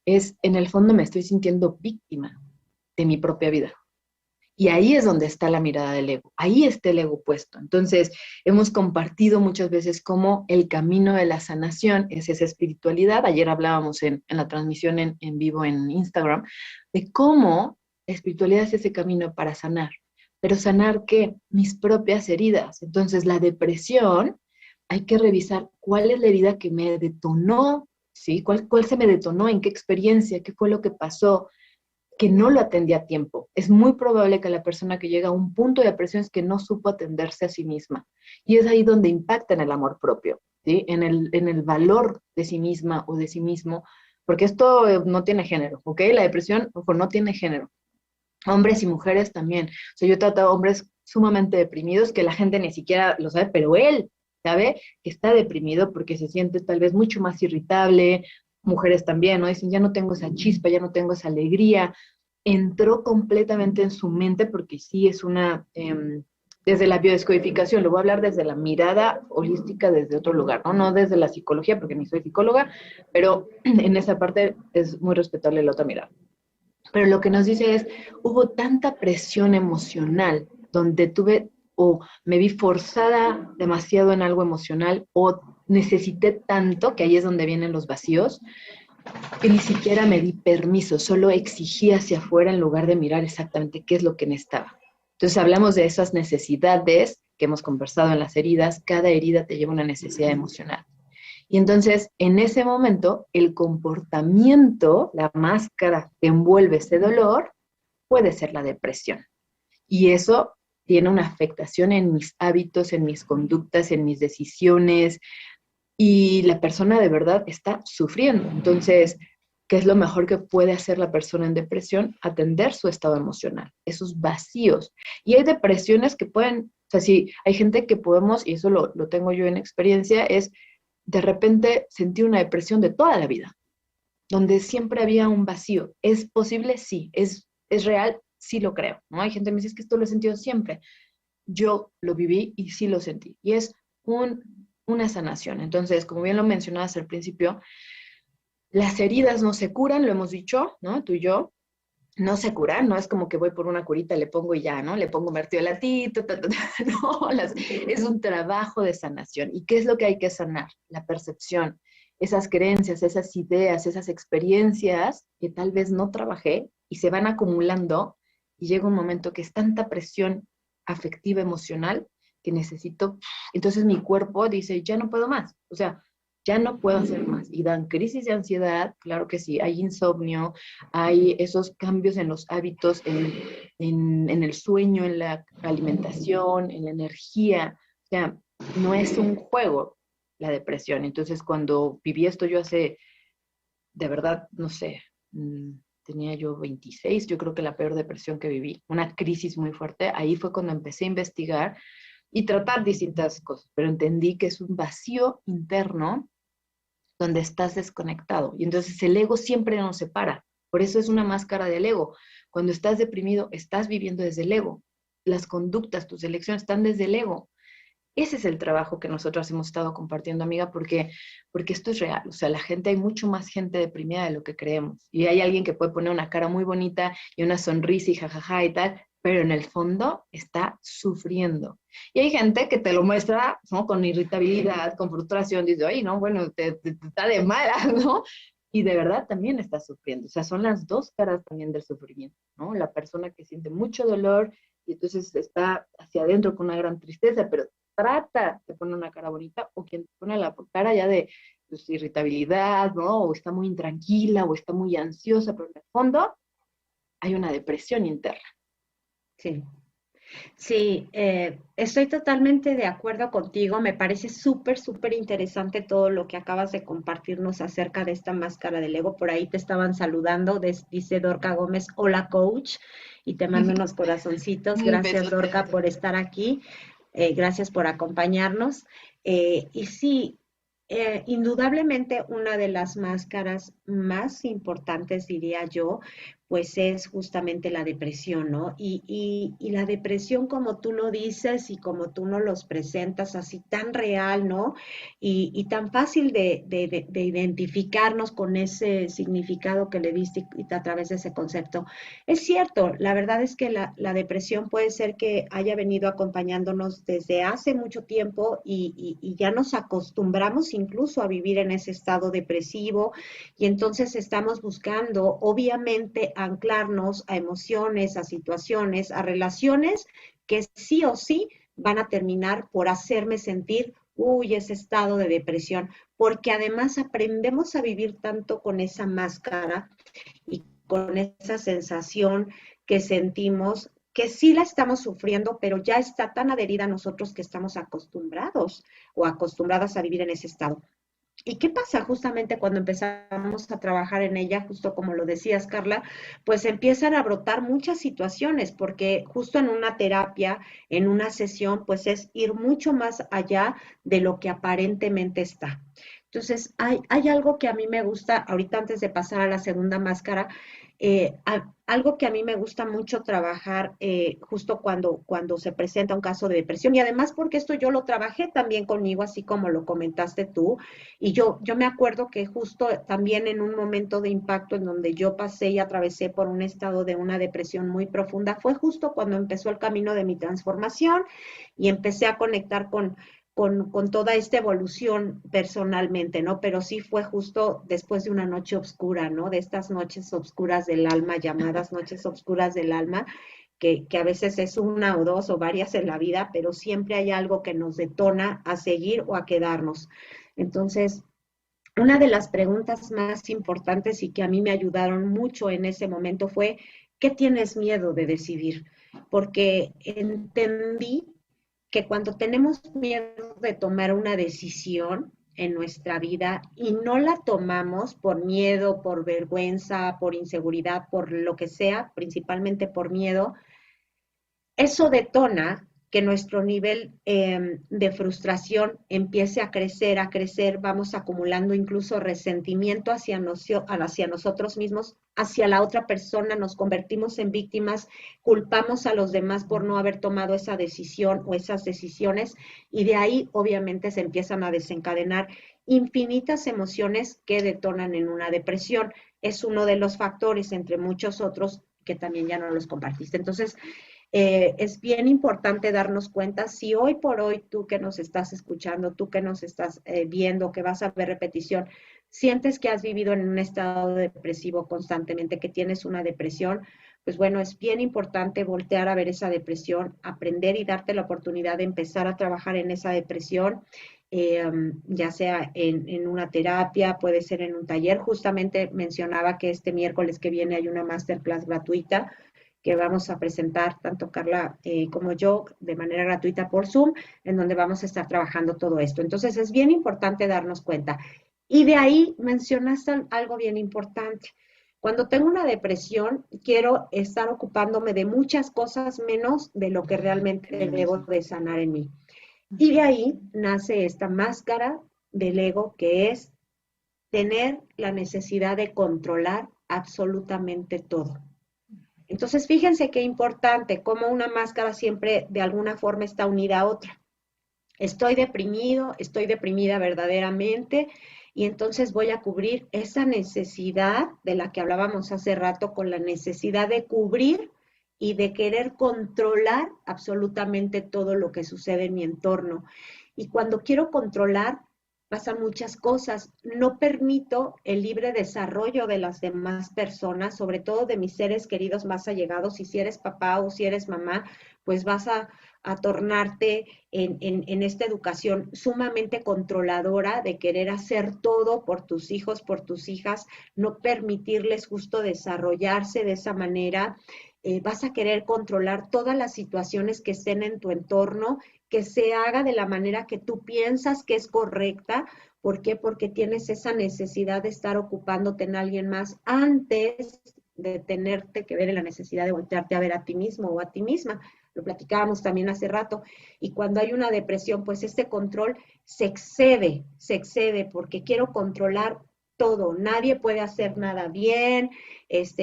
Es, en el fondo me estoy sintiendo víctima de mi propia vida. Y ahí es donde está la mirada del ego, ahí está el ego puesto. Entonces, hemos compartido muchas veces cómo el camino de la sanación es esa espiritualidad. Ayer hablábamos en la transmisión en vivo en Instagram, de cómo la espiritualidad es ese camino para sanar. Pero sanar, ¿qué? Mis propias heridas. Entonces, la depresión, hay que revisar cuál es la herida que me detonó, ¿sí? ¿Cuál se me detonó? ¿En qué experiencia? ¿Qué fue lo que pasó? Que no lo atendía a tiempo. Es muy probable que la persona que llega a un punto de depresión es que no supo atenderse a sí misma. Y es ahí donde impacta en el amor propio, ¿sí? En el valor de sí misma o de sí mismo, porque esto no tiene género, ¿ok? La depresión, ojo, no tiene género. Hombres y mujeres también. O sea, yo he tratado a hombres sumamente deprimidos que la gente ni siquiera lo sabe, pero él sabe que está deprimido porque se siente tal vez mucho más irritable. Mujeres también, ¿no? Dicen, ya no tengo esa chispa, ya no tengo esa alegría. Entró completamente en su mente porque sí es desde la biodescodificación, lo voy a hablar desde la mirada holística, desde otro lugar, ¿no? No desde la psicología, porque ni soy psicóloga, pero en esa parte es muy respetable la otra mirada. Pero lo que nos dice es, hubo tanta presión emocional donde tuve o me vi forzada demasiado en algo emocional o necesité tanto, que ahí es donde vienen los vacíos, que ni siquiera me di permiso, solo exigí hacia afuera en lugar de mirar exactamente qué es lo que necesitaba. Entonces hablamos de esas necesidades que hemos conversado en las heridas, cada herida te lleva una necesidad emocional. Y entonces, en ese momento, el comportamiento, la máscara que envuelve ese dolor, puede ser la depresión. Y eso tiene una afectación en mis hábitos, en mis conductas, en mis decisiones, y la persona de verdad está sufriendo. Entonces, ¿qué es lo mejor que puede hacer la persona en depresión? Atender su estado emocional, esos vacíos. Y hay depresiones que pueden, o sea, sí, hay gente que podemos, y eso lo tengo yo en experiencia, es de repente sentir una depresión de toda la vida, donde siempre había un vacío. ¿Es posible? Sí. ¿Es real? Sí lo creo, ¿no? Hay gente que me dice, es que esto lo he sentido siempre. Yo lo viví y sí lo sentí. Y es una sanación. Entonces, como bien lo mencionabas al principio, Las heridas no se curan, lo hemos dicho, ¿no? Tú y yo. No se curan, no es como que voy por una curita, le pongo y ya, ¿no? Le pongo mertiolatito, no, es un trabajo de sanación. ¿Y qué es lo que hay que sanar? La percepción, esas creencias, esas ideas, esas experiencias que tal vez no trabajé y se van acumulando y llega un momento que es tanta presión afectiva, emocional, que necesito, entonces mi cuerpo dice, ya no puedo más, o sea, ya no puedo hacer más. Y dan crisis de ansiedad, claro que sí, hay insomnio, hay esos cambios en los hábitos, en el sueño, en la alimentación, en la energía. O sea, no es un juego la depresión. Entonces, cuando viví esto yo hace, de verdad, no sé, tenía yo 26, yo creo que la peor depresión que viví, una crisis muy fuerte, ahí fue cuando empecé a investigar y tratar distintas cosas, pero entendí que es un vacío interno donde estás desconectado. Y entonces el ego siempre nos separa. Por eso es una máscara del ego. Cuando estás deprimido, estás viviendo desde el ego. Las conductas, tus elecciones están desde el ego. Ese es el trabajo que nosotros hemos estado compartiendo, amiga, porque esto es real. O sea, la gente, hay mucho más gente deprimida de lo que creemos. Y hay alguien que puede poner una cara muy bonita y una sonrisa y jajaja y tal, pero en el fondo está sufriendo. Y hay gente que te lo muestra, ¿no? Con irritabilidad, con frustración, dice, oye, no, bueno, te está de mala, ¿no? Y de verdad también está sufriendo. O sea, son las dos caras también del sufrimiento, ¿no? La persona que siente mucho dolor y entonces está hacia adentro con una gran tristeza, pero trata de poner una cara bonita, o quien pone la cara ya de pues, irritabilidad, ¿no? O está muy intranquila, o está muy ansiosa, pero en el fondo hay una depresión interna. Sí. Sí, estoy totalmente de acuerdo contigo. Me parece súper, súper interesante todo lo que acabas de compartirnos acerca de esta máscara del ego. Por ahí te estaban saludando, dice Dorca Gómez, hola coach, y te mando unos corazoncitos. Un Gracias besote. Dorca por estar aquí, gracias por acompañarnos. Y sí, indudablemente una de las máscaras más importantes, diría yo, pues es justamente la depresión, ¿no? Y la depresión, como tú lo dices y como tú nos los presentas, así tan real, ¿no? Y tan fácil de identificarnos con ese significado que le diste a través de ese concepto. Es cierto, la verdad es que la depresión puede ser que haya venido acompañándonos desde hace mucho tiempo y ya nos acostumbramos incluso a vivir en ese estado depresivo y entonces estamos buscando, obviamente, anclarnos a emociones, a situaciones, a relaciones que sí o sí van a terminar por hacerme sentir, uy, ese estado de depresión, porque además aprendemos a vivir tanto con esa máscara y con esa sensación que sentimos que sí la estamos sufriendo, pero ya está tan adherida a nosotros que estamos acostumbrados o acostumbradas a vivir en ese estado. ¿Y qué pasa justamente cuando empezamos a trabajar en ella? Justo como lo decías, Carla, pues empiezan a brotar muchas situaciones, porque justo en una terapia, en una sesión, pues es ir mucho más allá de lo que aparentemente está. Entonces, hay algo que a mí me gusta, ahorita antes de pasar a la segunda máscara, algo que a mí me gusta mucho trabajar justo cuando se presenta un caso de depresión y además porque esto yo lo trabajé también conmigo, así como lo comentaste tú, y yo me acuerdo que justo también en un momento de impacto en donde yo pasé y atravesé por un estado de una depresión muy profunda, fue justo cuando empezó el camino de mi transformación y empecé a conectar con toda esta evolución personalmente, ¿no? Pero sí fue justo después de una noche oscura, ¿no? De estas noches oscuras del alma, llamadas noches oscuras del alma, que a veces es una o dos o varias en la vida, pero siempre hay algo que nos detona a seguir o a quedarnos. Entonces, una de las preguntas más importantes y que a mí me ayudaron mucho en ese momento fue, ¿qué tienes miedo de decidir? Porque entendí que cuando tenemos miedo de tomar una decisión en nuestra vida y no la tomamos por miedo, por vergüenza, por inseguridad, por lo que sea, principalmente por miedo, eso detona que nuestro nivel de frustración empiece a crecer, vamos acumulando incluso resentimiento hacia nosotros mismos, hacia la otra persona, nos convertimos en víctimas, culpamos a los demás por no haber tomado esa decisión o esas decisiones, y de ahí obviamente se empiezan a desencadenar infinitas emociones que detonan en una depresión. Es uno de los factores, entre muchos otros, que también ya no los compartiste. Entonces, es bien importante darnos cuenta si hoy por hoy tú que nos estás escuchando, tú que nos estás viendo, que vas a ver repetición, sientes que has vivido en un estado depresivo constantemente, que tienes una depresión, pues bueno, es bien importante voltear a ver esa depresión, aprender y darte la oportunidad de empezar a trabajar en esa depresión, ya sea en una terapia, puede ser en un taller. Justamente mencionaba que este miércoles que viene hay una masterclass gratuita que vamos a presentar tanto Carla como yo de manera gratuita por Zoom, en donde vamos a estar trabajando todo esto. Entonces es bien importante darnos cuenta. Y de ahí mencionaste algo bien importante. Cuando tengo una depresión, quiero estar ocupándome de muchas cosas menos de lo que realmente debo de sanar en mí. Y de ahí nace esta máscara del ego, que es tener la necesidad de controlar absolutamente todo. Entonces, fíjense qué importante, cómo una máscara siempre de alguna forma está unida a otra. Estoy deprimido, estoy deprimida verdaderamente, y entonces voy a cubrir esa necesidad de la que hablábamos hace rato, con la necesidad de cubrir y de querer controlar absolutamente todo lo que sucede en mi entorno. Y cuando quiero controlar, pasan muchas cosas. No permito el libre desarrollo de las demás personas, sobre todo de mis seres queridos más allegados. Y si eres papá o si eres mamá, pues vas a tornarte en esta educación sumamente controladora de querer hacer todo por tus hijos, por tus hijas, no permitirles justo desarrollarse de esa manera. Vas a querer controlar todas las situaciones que estén en tu entorno, que se haga de la manera que tú piensas que es correcta. ¿Por qué? Porque tienes esa necesidad de estar ocupándote en alguien más antes de tenerte que ver en la necesidad de voltearte a ver a ti mismo o a ti misma. Lo platicábamos también hace rato. Y cuando hay una depresión, pues este control se excede porque quiero controlar todo. Nadie puede hacer nada bien.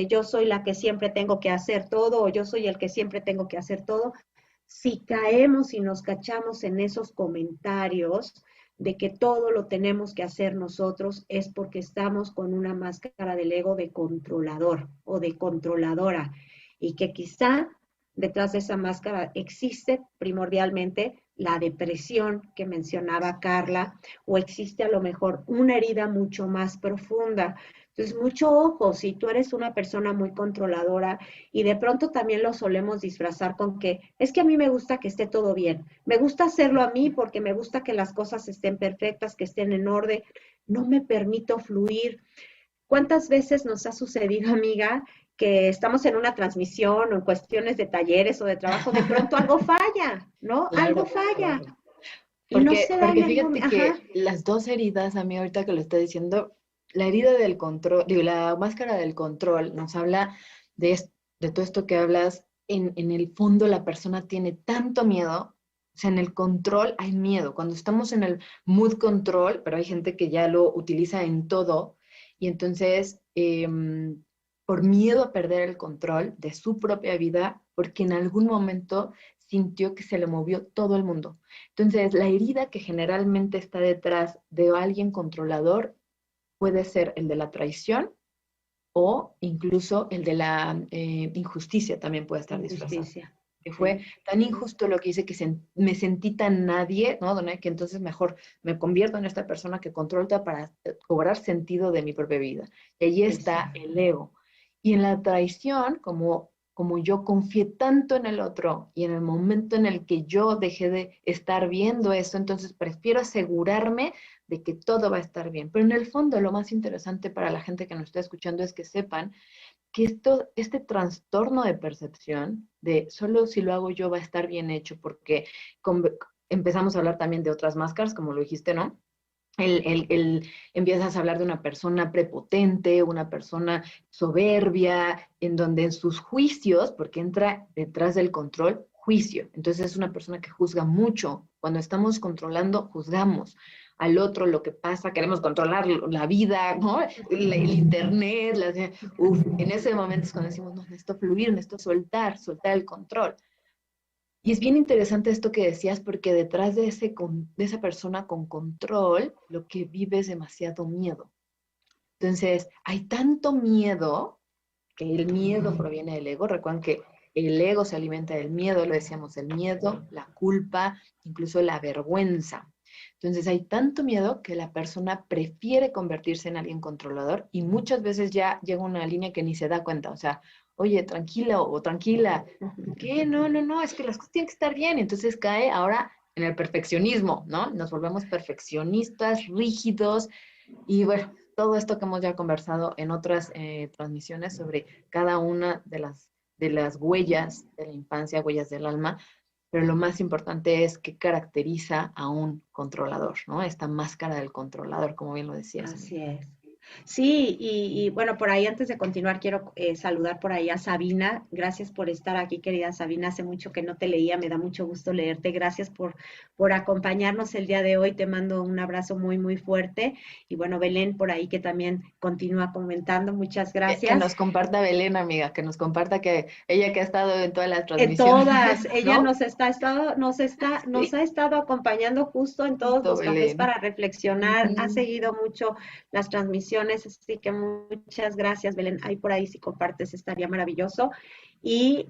Yo soy la que siempre tengo que hacer todo, o yo soy el que siempre tengo que hacer todo. Si caemos y nos cachamos en esos comentarios de que todo lo tenemos que hacer nosotros, es porque estamos con una máscara del ego de controlador o de controladora, y que quizá detrás de esa máscara existe primordialmente la depresión que mencionaba Carla, o existe a lo mejor una herida mucho más profunda. Entonces, mucho ojo, si tú eres una persona muy controladora, y de pronto también lo solemos disfrazar con que es que a mí me gusta que esté todo bien, me gusta hacerlo a mí porque me gusta que las cosas estén perfectas, que estén en orden, no me permito fluir. ¿Cuántas veces nos ha sucedido, amiga, que estamos en una transmisión o en cuestiones de talleres o de trabajo, de pronto algo falla, ¿no? Claro, Algo falla. claro. Y no se da en Porque el fíjate momento. Ajá. que las dos heridas, a mí ahorita que lo está diciendo, la herida del control, digo, la máscara del control nos habla de todo esto que hablas. En el fondo la persona tiene tanto miedo, o sea, en el control hay miedo. Cuando estamos en el mood control, pero hay gente que ya lo utiliza en todo, y entonces, por miedo a perder el control de su propia vida, porque en algún momento sintió que se le movió todo el mundo. Entonces, la herida que generalmente está detrás de alguien controlador puede ser el de la traición, o incluso el de la injusticia también puede estar disfrazado. Injusticia. Que Sí. fue tan injusto lo que hice, que me sentí tan nadie, ¿no? Que entonces mejor me convierto en esta persona que controla para cobrar sentido de mi propia vida. Y allí está el ego. Y en la traición, como yo confié tanto en el otro, y en el momento en el que yo dejé de estar viendo eso, entonces prefiero asegurarme de que todo va a estar bien. Pero en el fondo, lo más interesante para la gente que nos está escuchando es que sepan que este trastorno de percepción de solo si lo hago yo va a estar bien hecho, porque empezamos a hablar también de otras máscaras, como lo dijiste, ¿no? Empiezas a hablar de una persona prepotente, una persona soberbia, en donde en sus juicios, porque entra detrás del control, juicio. Entonces es una persona que juzga mucho. Cuando estamos controlando, juzgamos al otro, lo que pasa, queremos controlar la vida, ¿no? El internet, en ese momento es cuando decimos, no, necesito fluir, necesito soltar el control. Y es bien interesante esto que decías, porque detrás de esa persona con control, lo que vive es demasiado miedo. Entonces, hay tanto miedo, que el miedo proviene del ego. Recuerden que el ego se alimenta del miedo, lo decíamos, el miedo, la culpa, incluso la vergüenza. Entonces, hay tanto miedo que la persona prefiere convertirse en alguien controlador y muchas veces ya llega una línea que ni se da cuenta. O sea, oye, tranquila o tranquila, ¿qué? No, no, no, es que las cosas tienen que estar bien. Entonces cae ahora en el perfeccionismo, ¿no? Nos volvemos perfeccionistas, rígidos y bueno, todo esto que hemos ya conversado en otras transmisiones sobre cada una de las huellas de la infancia, huellas del alma, pero lo más importante es qué caracteriza a un controlador, ¿no? Esta máscara del controlador, como bien lo decías. Así es. Sí, bueno, por ahí antes de continuar quiero saludar por ahí a Sabina. Gracias por estar aquí, querida Sabina. Hace mucho que no te leía, me da mucho gusto leerte. Gracias por acompañarnos el día de hoy. Te mando un abrazo muy, muy fuerte. Y bueno, Belén por ahí que también continúa comentando. Muchas Que gracias. nos comparta Belén, amiga, que nos comparta que ella que ha estado en todas las En transmisiones, todas, ella ¿no? nos Sí, ha estado acompañando justo en todos justo los cafés Belén. para reflexionar, ha seguido mucho las transmisiones, así que muchas gracias, Belén. Ahí por ahí si compartes estaría maravilloso. Y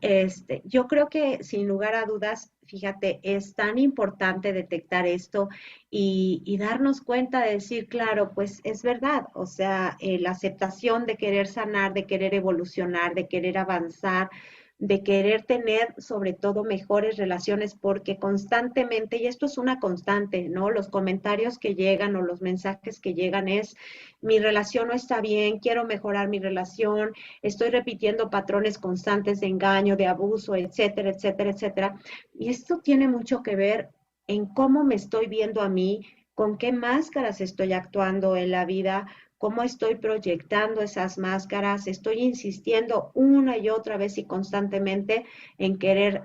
yo creo que sin lugar a dudas, fíjate, es tan importante detectar esto y darnos cuenta de decir, claro, pues es verdad, o sea, la aceptación de querer sanar, de querer evolucionar, de querer avanzar, de querer tener sobre todo mejores relaciones, porque constantemente, y esto es una constante, ¿no? Los comentarios que llegan o los mensajes que llegan es, mi relación no está bien, quiero mejorar mi relación, estoy repitiendo patrones constantes de engaño, de abuso, etcétera, etcétera, etcétera. Y esto tiene mucho que ver en cómo me estoy viendo a mí, con qué máscaras estoy actuando en la vida, cómo estoy proyectando esas máscaras, estoy insistiendo una y otra vez y constantemente en querer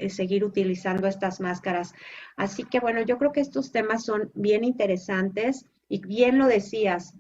seguir utilizando estas máscaras. Así que bueno, yo creo que estos temas son bien interesantes y bien lo decías,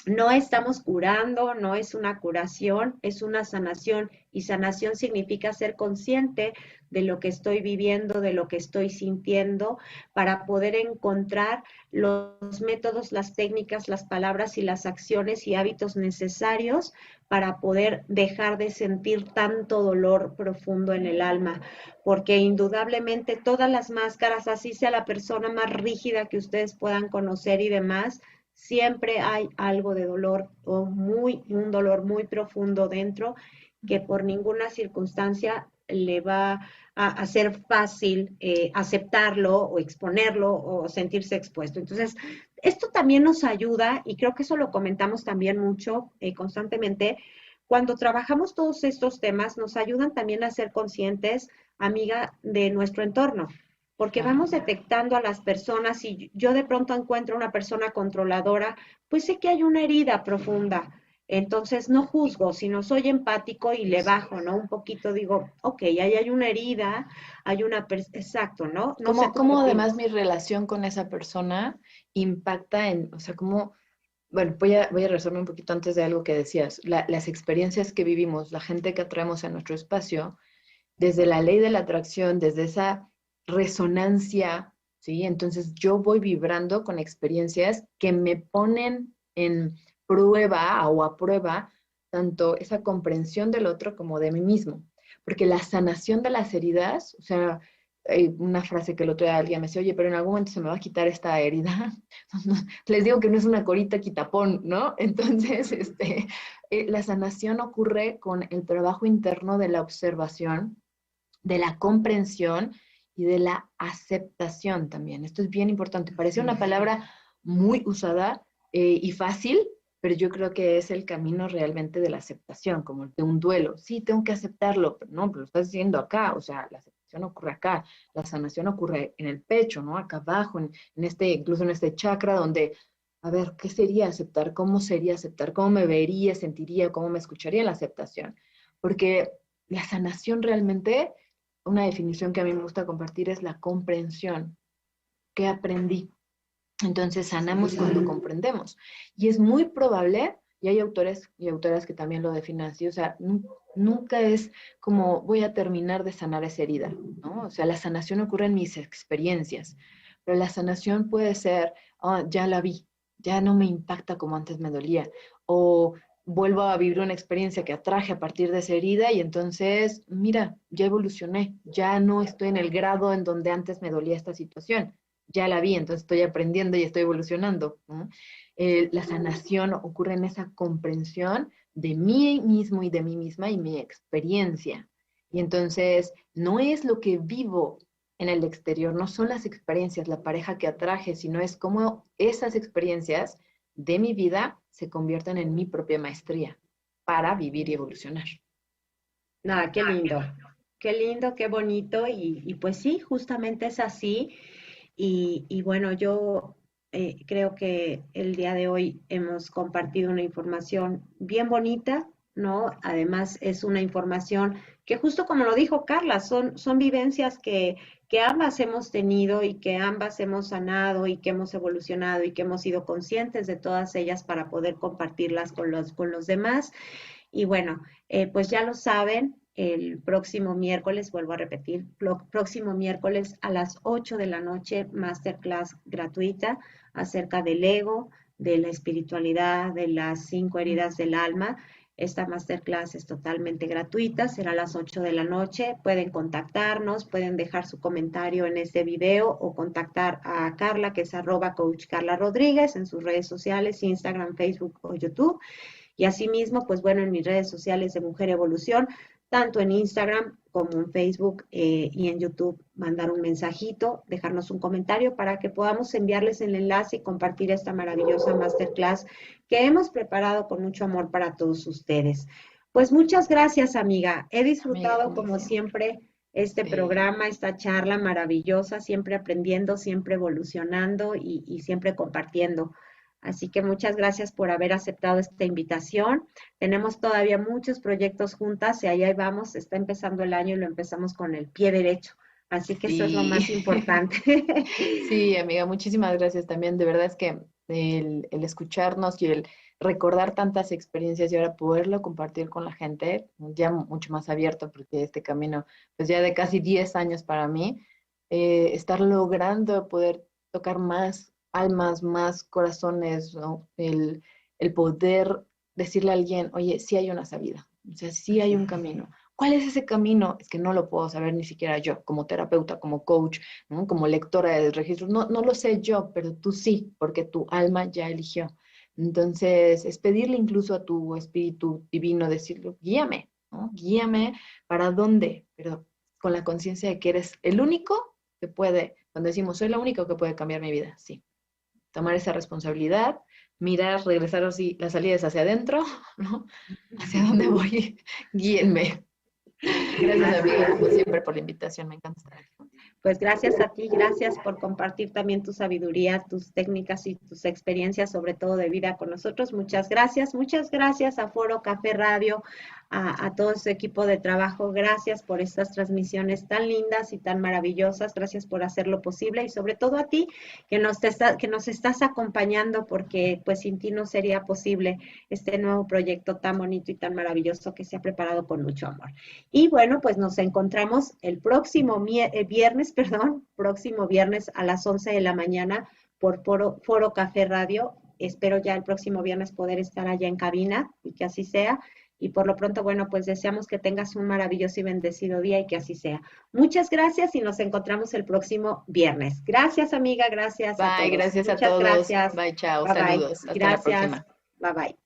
no estamos curando, no es una curación, es una sanación y sanación significa ser consciente de lo que estoy viviendo, de lo que estoy sintiendo, para poder encontrar los métodos, las técnicas, las palabras y las acciones y hábitos necesarios para poder dejar de sentir tanto dolor profundo en el alma, porque indudablemente todas las máscaras, así sea la persona más rígida que ustedes puedan conocer y demás, siempre hay algo de dolor o un dolor muy profundo dentro que por ninguna circunstancia le va a hacer fácil aceptarlo o exponerlo o sentirse expuesto. Entonces, esto también nos ayuda y creo que eso lo comentamos también mucho constantemente. Cuando trabajamos todos estos temas, nos ayudan también a ser conscientes, amiga, de nuestro entorno, porque vamos detectando a las personas y yo de pronto encuentro una persona controladora, pues sé que hay una herida profunda. Entonces no juzgo, sino soy empático y le bajo, ¿no? Un poquito digo, ok, ahí hay una herida, hay una, exacto, ¿no? No sé tú qué ¿Cómo además opinas. mi relación con esa persona impacta o sea, cómo, bueno, voy a regresarme un poquito antes de algo que decías, las experiencias que vivimos, la gente que atraemos a nuestro espacio, desde la ley de la atracción, desde esa resonancia, ¿sí? Entonces yo voy vibrando con experiencias que me ponen en prueba o a prueba tanto esa comprensión del otro como de mí mismo. Porque la sanación de las heridas, o sea, hay una frase que el otro día alguien me decía, oye, pero en algún momento se me va a quitar esta herida. Les digo que no es una corita quitapón, ¿no? Entonces, la sanación ocurre con el trabajo interno de la observación, de la comprensión y de la aceptación también. Esto es bien importante. Parece una palabra muy usada y fácil, pero yo creo que es el camino realmente de la aceptación, como de un duelo. Sí, tengo que aceptarlo, pero no, pero lo estás diciendo acá, o sea, la aceptación ocurre acá, la sanación ocurre en el pecho, ¿no? Acá abajo, incluso en este chakra donde, a ver, ¿qué sería aceptar? ¿Cómo sería aceptar? ¿Cómo me vería, sentiría, cómo me escucharía la aceptación? Porque la sanación realmente una definición que a mí me gusta compartir es la comprensión. ¿Qué aprendí? Entonces sanamos cuando comprendemos. Y es muy probable, y hay autores y autoras que también lo definen así, o sea, nunca es como voy a terminar de sanar esa herida, ¿no? O sea, la sanación ocurre en mis experiencias, pero la sanación puede ser, ya la vi, ya no me impacta como antes me dolía, o vuelvo a vivir una experiencia que atraje a partir de esa herida y entonces, mira, ya evolucioné, ya no estoy en el grado en donde antes me dolía esta situación, ya la vi, entonces estoy aprendiendo y estoy evolucionando, ¿no? La sanación ocurre en esa comprensión de mí mismo y de mí misma y mi experiencia. Y entonces no es lo que vivo en el exterior, no son las experiencias, la pareja que atraje, sino es cómo esas experiencias de mi vida se convierten en mi propia maestría para vivir y evolucionar. Nada, qué lindo, qué bonito y pues sí, justamente es así. Y bueno, yo creo que el día de hoy hemos compartido una información bien bonita, ¿no? Además, es una información que justo como lo dijo Carla, son vivencias que ambas hemos tenido y que ambas hemos sanado y que hemos evolucionado y que hemos sido conscientes de todas ellas para poder compartirlas con los demás. Y bueno, pues ya lo saben, el próximo miércoles, vuelvo a repetir, próximo miércoles a las 8 de la noche, masterclass gratuita acerca del ego, de la espiritualidad, de las 5 heridas del alma. Esta masterclass es totalmente gratuita, será a las 8 de la noche. Pueden contactarnos, pueden dejar su comentario en este video o contactar a Carla, que es @coach Carla Rodríguez en sus redes sociales, Instagram, Facebook o YouTube. Y asimismo, pues bueno, en mis redes sociales de Mujer Evolución, tanto en Instagram como en Facebook y en YouTube, mandar un mensajito, dejarnos un comentario para que podamos enviarles el enlace y compartir esta maravillosa masterclass que hemos preparado con mucho amor para todos ustedes. Pues muchas gracias, amiga. He disfrutado, Amiga, como siempre, este programa, esta charla maravillosa, siempre aprendiendo, siempre evolucionando y siempre compartiendo. Así que muchas gracias por haber aceptado esta invitación. Tenemos todavía muchos proyectos juntas y ahí vamos. Está empezando el año y lo empezamos con el pie derecho. Así que eso es lo más Sí. importante. Sí, amiga, muchísimas gracias también. De verdad es que el escucharnos y el recordar tantas experiencias y ahora poderlo compartir con la gente, ya mucho más abierto, porque este camino, pues ya de casi 10 años para mí, estar logrando poder tocar más almas, más corazones, ¿no? El poder decirle a alguien, oye, sí hay una salida, o sea, sí hay un camino. ¿Cuál es ese camino? Es que no lo puedo saber ni siquiera yo, como terapeuta, como coach, ¿no? Como lectora de registros. No, no lo sé yo, pero tú sí, porque tu alma ya eligió. Entonces, es pedirle incluso a tu espíritu divino, decirle, guíame, ¿no? Guíame para dónde, pero con la conciencia de que eres el único que puede, cuando decimos, soy la única que puede cambiar mi vida, sí. Tomar esa responsabilidad, mirar, regresar así, las salidas hacia adentro, ¿no? ¿Hacia dónde voy? Guíenme. Gracias, amiga, como siempre, por la invitación. Me encanta estar aquí contigo. Pues gracias a ti, gracias por compartir también tu sabiduría, tus técnicas y tus experiencias, sobre todo de vida con nosotros. Muchas gracias a Foro Café Radio, a todo su equipo de trabajo. Gracias por estas transmisiones tan lindas y tan maravillosas. Gracias por hacerlo posible y sobre todo a ti que nos estás acompañando porque pues sin ti no sería posible este nuevo proyecto tan bonito y tan maravilloso que se ha preparado con mucho amor. Y bueno, pues nos encontramos el próximo próximo viernes a las 11 de la mañana por Foro Café Radio. Espero ya el próximo viernes poder estar allá en cabina y que así sea. Y por lo pronto, bueno, pues deseamos que tengas un maravilloso y bendecido día y que así sea. Muchas gracias y nos encontramos el próximo viernes. Gracias, amiga, gracias a Bye, todos. gracias a Muchas todos. gracias. Bye, chao, Bye bye. saludos. Hasta la Gracias. próxima. Bye bye.